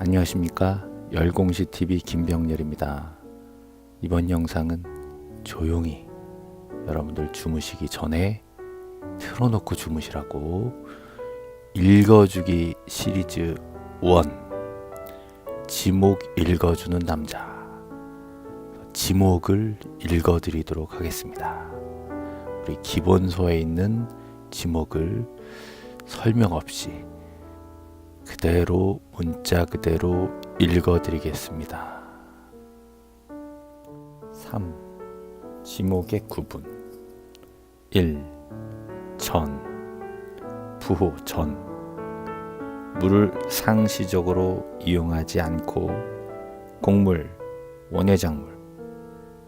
안녕하십니까, 열공시TV 김병렬입니다. 이번 영상은 조용히 여러분들 주무시기 전에 틀어놓고 주무시라고 읽어주기 시리즈 1 지목 읽어주는 남자, 지목을 읽어드리도록 하겠습니다. 우리 기본서에 있는 지목을 설명 없이 그대로 문자 그대로 읽어드리겠습니다. 3. 지목의 구분. 1. 전, 부호 전. 물을 상시적으로 이용하지 않고 곡물, 원예작물,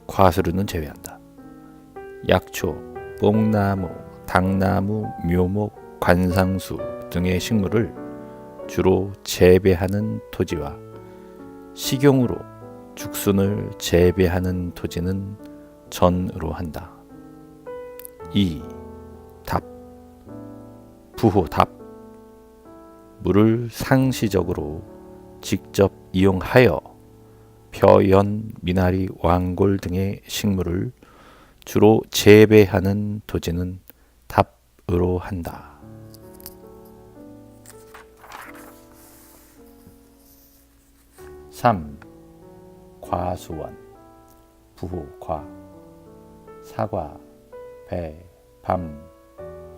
과수류는 제외한다. 약초, 뽕나무, 당나무, 묘목, 관상수 등의 식물을 주로 재배하는 토지와 식용으로 죽순을 재배하는 토지는 전으로 한다. 2. 답, 부호 답. 물을 상시적으로 직접 이용하여 벼, 연, 미나리, 왕골 등의 식물을 주로 재배하는 토지는 답으로 한다. 3. 과수원, 부호 과. 사과, 배, 밤,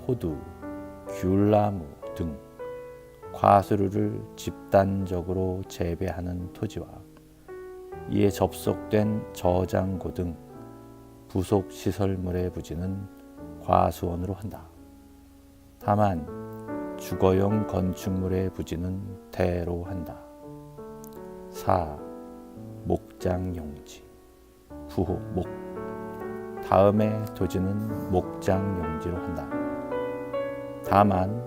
호두, 귤나무 등 과수류를 집단적으로 재배하는 토지와 이에 접속된 저장고 등 부속 시설물의 부지는 과수원으로 한다. 다만 주거용 건축물의 부지는 대로 한다. 4. 목장용지, 부호 목. 다음의 토지는 목장용지로 한다. 다만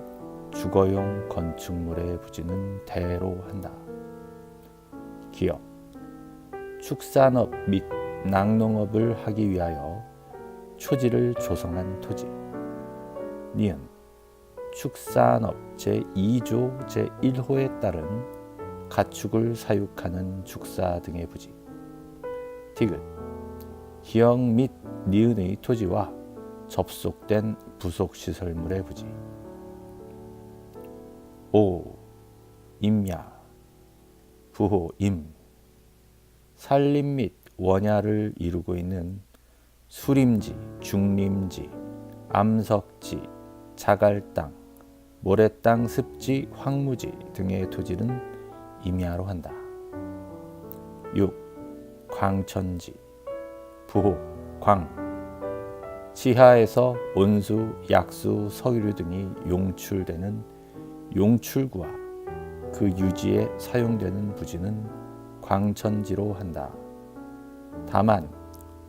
주거용 건축물의 부지는 대로 한다. 기업, 축산업 및 낙농업을 하기 위하여 초지를 조성한 토지. 니은, 축산업 제2조 제1호에 따른 가축을 사육하는 축사 등의 부지. 디귿, 기역 및 니은의 토지와 접속된 부속시설물의 부지. 5. 임야, 부호 임. 산림 및 원야를 이루고 있는 수림지, 중림지, 암석지, 자갈땅, 모래땅, 습지, 황무지 등의 토지는 임야로 한다. 6. 광천지, 부호 광. 지하에서 온수, 약수, 석유류 등이 용출되는 용출구와 그 유지에 사용되는 부지는 광천지로 한다. 다만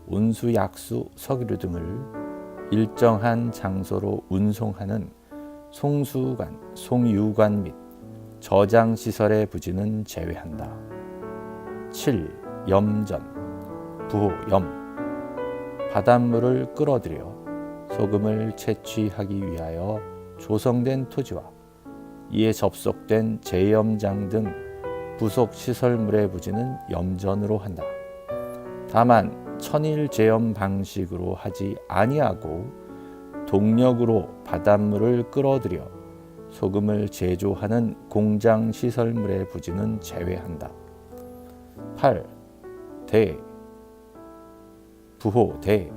온수, 약수, 석유류 등을 일정한 장소로 운송하는 송수관, 송유관 및 저장시설의 부지는 제외한다. 7. 염전, 부호 염. 바닷물을 끌어들여 소금을 채취하기 위하여 조성된 토지와 이에 접속된 제염장 등 부속시설물의 부지는 염전으로 한다. 다만 천일제염 방식으로 하지 아니하고 동력으로 바닷물을 끌어들여 소금을 제조하는 공장시설물의 부지는 제외한다. 8. 대, 부호 대.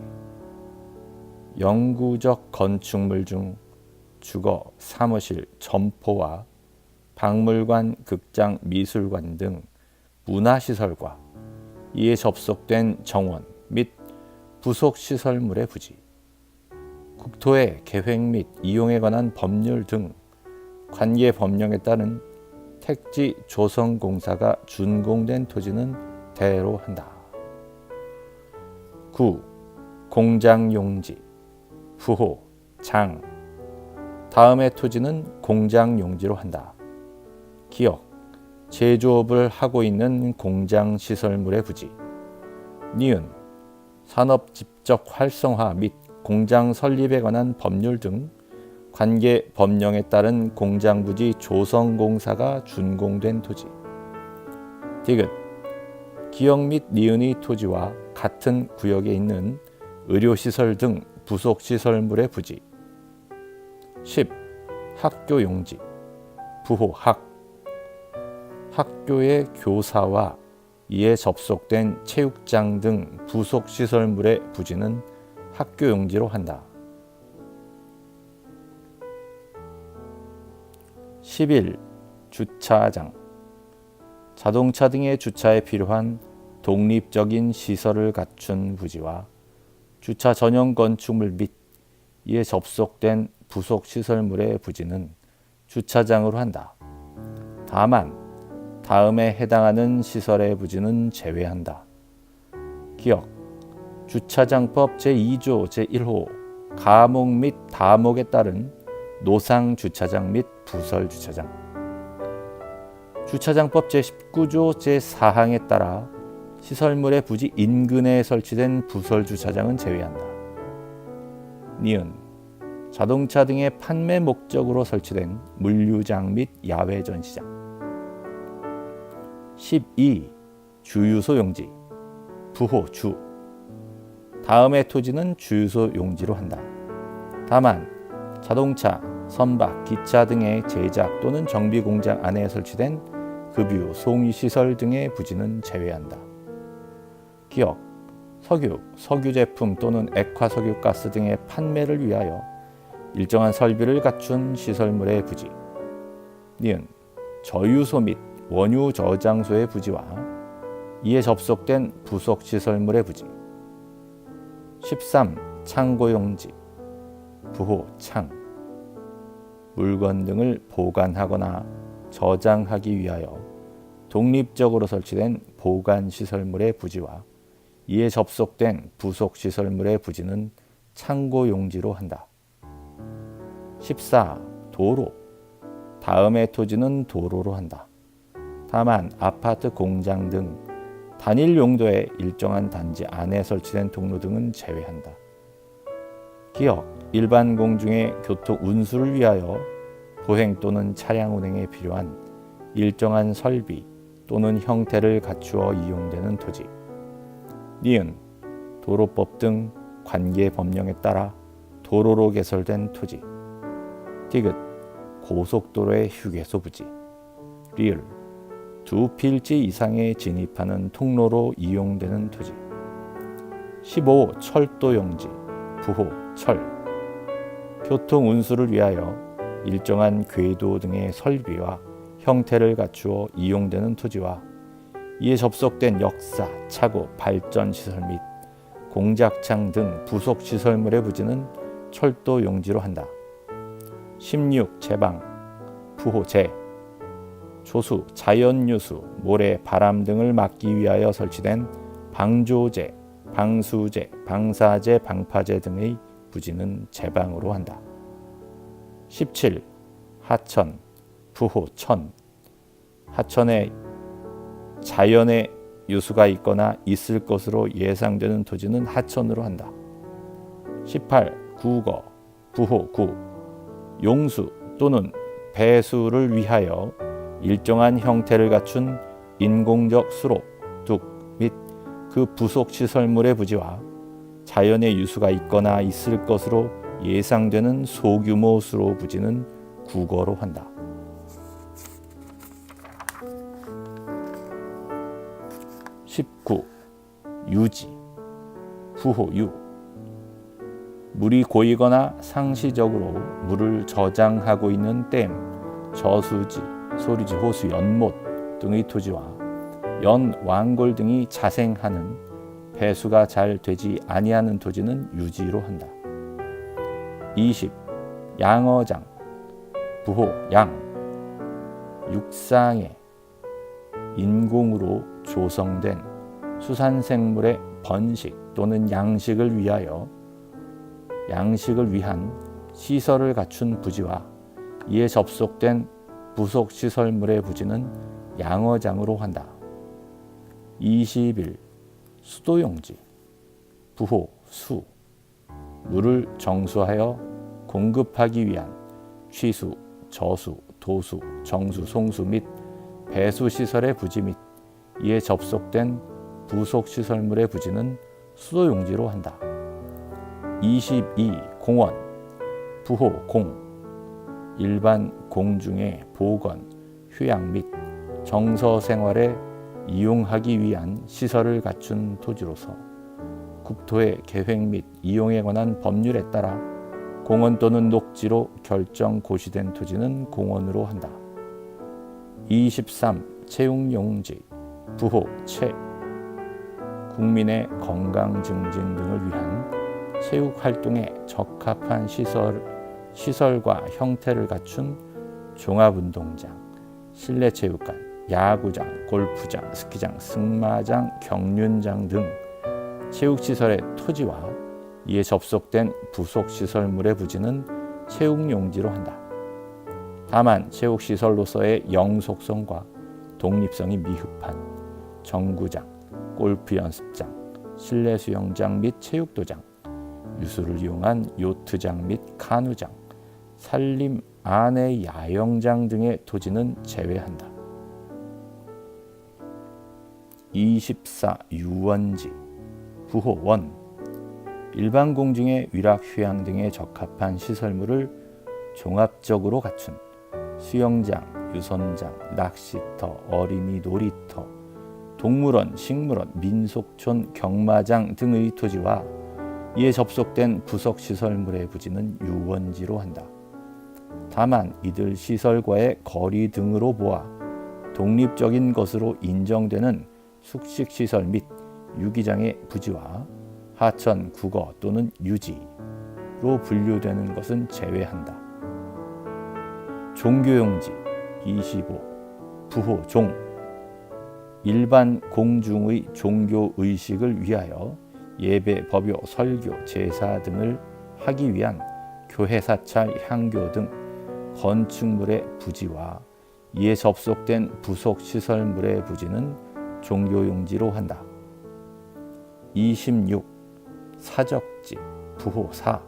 영구적 건축물 중 주거, 사무실, 점포와 박물관, 극장, 미술관 등 문화시설과 이에 접속된 정원 및 부속시설물의 부지. 국토의 계획 및 이용에 관한 법률 등 관계 법령에 따른 택지 조성공사가 준공된 토지는 대로 한다. 9. 공장용지, 부호 장. 다음의 토지는 공장용지로 한다. 기역, 제조업을 하고 있는 공장시설물의 부지. 니은, 산업 집적 활성화 및 공장 설립에 관한 법률 등 관계 법령에 따른 공장부지 조성공사가 준공된 토지. 디귿 기역 및 니은의 토지와 같은 구역에 있는 의료시설 등 부속시설물의 부지. 10. 학교 용지. 부호 학. 학교의 교사와 이에 접속된 체육장 등 부속시설물의 부지는 학교 용지로 한다. 11. 주차장. 자동차 등의 주차에 필요한 독립적인 시설을 갖춘 부지와 주차 전용 건축물 및 이에 접속된 부속 시설물의 부지는 주차장으로 한다. 다만 다음에 해당하는 시설의 부지는 제외한다. 기억 주차장법 제2조 제1호 가목 및 다목에 따른 노상 주차장 및 부설 주차장, 주차장법 제19조 제4항에 따라 시설물의 부지 인근에 설치된 부설 주차장은 제외한다. 니은 자동차 등의 판매 목적으로 설치된 물류장 및 야외 전시장. 12. 주유소 용지. 부호 주. 다음의 토지는 주유소 용지로 한다. 다만 자동차, 선박, 기차 등의 제작 또는 정비 공장 안에 설치된 급유, 송유시설 등의 부지는 제외한다. 기억, 석유, 석유 제품 또는 액화석유 가스 등의 판매를 위하여 일정한 설비를 갖춘 시설물의 부지. 니은 저유소 및 원유 저장소의 부지와 이에 접속된 부속 시설물의 부지. 13. 창고용지. 부호 창. 물건 등을 보관하거나 저장하기 위하여 독립적으로 설치된 보관 시설물의 부지와 이에 접속된 부속 시설물의 부지는 창고 용지로 한다. 14. 도로. 다음의 토지는 도로로 한다. 다만 아파트, 공장 등 단일 용도의 일정한 단지 안에 설치된 통로 등은 제외한다. 기억, 일반 공중의 교통 운수를 위하여 보행 또는 차량 운행에 필요한 일정한 설비 또는 형태를 갖추어 이용되는 토지. 니은 도로법 등 관계 법령에 따라 도로로 개설된 토지. 디귿 고속도로의 휴게소 부지. 리을 두 필지 이상에 진입하는 통로로 이용되는 토지. 15. 철도 용지. 부호 철. 교통 운수를 위하여 일정한 궤도 등의 설비와 형태를 갖추어 이용되는 토지와 이에 접속된 역사, 차고, 발전 시설 및 공작창 등 부속 시설물의 부지는 철도 용지로 한다. 16. 제방. 부호 제. 조수, 자연유수, 모래, 바람 등을 막기 위하여 설치된 방조제, 방수제, 방사제, 방파제 등의 부지는 제방으로 한다. 17. 하천. 부호 천. 하천에 자연의 유수가 있거나 있을 것으로 예상되는 토지는 하천으로 한다. 18. 구거. 부호 구. 용수 또는 배수를 위하여 일정한 형태를 갖춘 인공적 수로, 둑 및 그 부속 시설물의 부지와 자연의 유수가 있거나 있을 것으로 예상되는 소규모 수로 부지는 구거로 한다. 19. 유지. 부호 유. 물이 고이거나 상시적으로 물을 저장하고 있는 댐, 저수지, 소리지, 호수, 연못 등의 토지와 연, 왕골 등이 자생하는 배수가 잘 되지 아니하는 토지는 유지로 한다. 20. 양어장. 부호 양. 육상에 인공으로 조성된 수산생물의 번식 또는 양식을 위한 시설을 갖춘 부지와 이에 접속된 부속 시설물의 부지는 양어장으로 한다. 21. 수도용지. 부호 수. 물을 정수하여 공급하기 위한 취수, 저수, 도수, 정수, 송수 및 배수 시설의 부지 및 이에 접속된 부속 시설물의 부지는 수도용지로 한다. 22. 공원 부호 공 일반 공중의 보건, 휴양 및 정서 생활에 이용하기 위한 시설을 갖춘 토지로서 국토의 계획 및 이용에 관한 법률에 따라 공원 또는 녹지로 결정 고시된 토지는 공원으로 한다. 23. 체육용지 부호 체 국민의 건강 증진 등을 위한 체육 활동에 적합한 시설과 형태를 갖춘 종합운동장, 실내체육관, 야구장, 골프장, 스키장, 승마장, 경륜장 등 체육시설의 토지와 이에 접속된 부속시설물의 부지는 체육용지로 한다. 다만 체육시설로서의 영속성과 독립성이 미흡한 정구장, 골프 연습장, 실내 수영장 및 체육도장, 유수를 이용한 요트장 및 카누장, 산림 안의 야영장 등의 토지는 제외한다. 24. 유원지 부호 원 일반 공중의 위락 휴양 등에 적합한 시설물을 종합적으로 갖춘 수영장, 유선장, 낚시터, 어린이 놀이터, 동물원, 식물원, 민속촌, 경마장 등의 토지와 이에 접속된 부속 시설물의 부지는 유원지로 한다. 다만 이들 시설과의 거리 등으로 보아 독립적인 것으로 인정되는 숙식시설 및 유기장의 부지와 하천, 국어 또는 유지로 분류되는 것은 제외한다. 종교용지 25. 부호 종 일반 공중의 종교 의식을 위하여 예배, 법요, 설교, 제사 등을 하기 위한 교회 사찰, 향교 등 건축물의 부지와 이에 접속된 부속 시설물의 부지는 종교용지로 한다. 26. 사적지 부호 사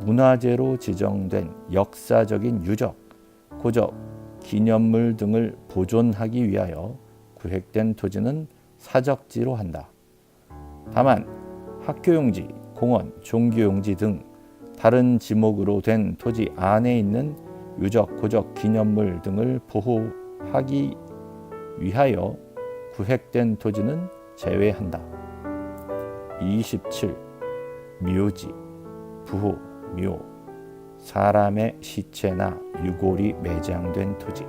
문화재로 지정된 역사적인 유적, 고적, 기념물 등을 보존하기 위하여 구획된 토지는 사적지로 한다. 다만 학교용지, 공원, 종교용지 등 다른 지목으로 된 토지 안에 있는 유적, 고적, 기념물 등을 보호하기 위하여 구획된 토지는 제외한다. 27. 묘지 부호 묘 사람의 시체나 유골이 매장된 토지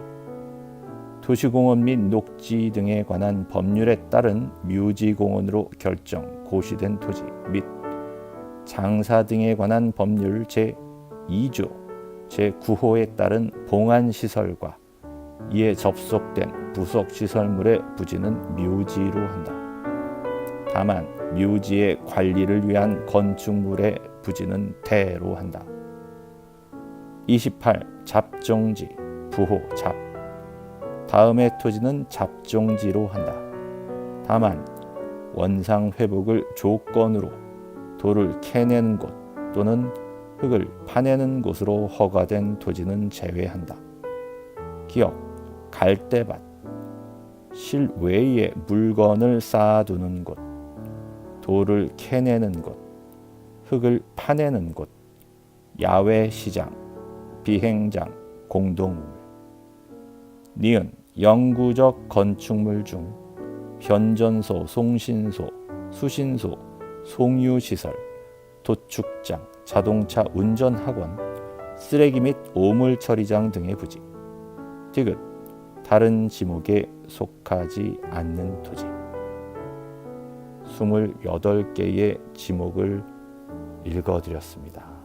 도시공원 및 녹지 등에 관한 법률에 따른 묘지공원으로 결정 고시된 토지 및 장사 등에 관한 법률 제2조 제9호에 따른 봉안시설과 이에 접속된 부속시설물의 부지는 묘지로 한다. 다만 묘지의 관리를 위한 건축물의 부지는 대로 한다. 28. 잡종지 부호 잡 다음의 토지는 잡종지로 한다. 다만 원상 회복을 조건으로 돌을 캐내는 곳 또는 흙을 파내는 곳으로 허가된 토지는 제외한다. 기억, 갈대밭, 실외에 물건을 쌓아두는 곳, 돌을 캐내는 곳, 흙을 파내는 곳, 야외 시장, 비행장, 공동우물. 니은 영구적 건축물 중 변전소, 송신소, 수신소, 송유시설, 도축장, 자동차 운전학원, 쓰레기 및 오물 처리장 등의 부지. 디귿 다른 지목에 속하지 않는 토지. 28개의 지목을 읽어드렸습니다.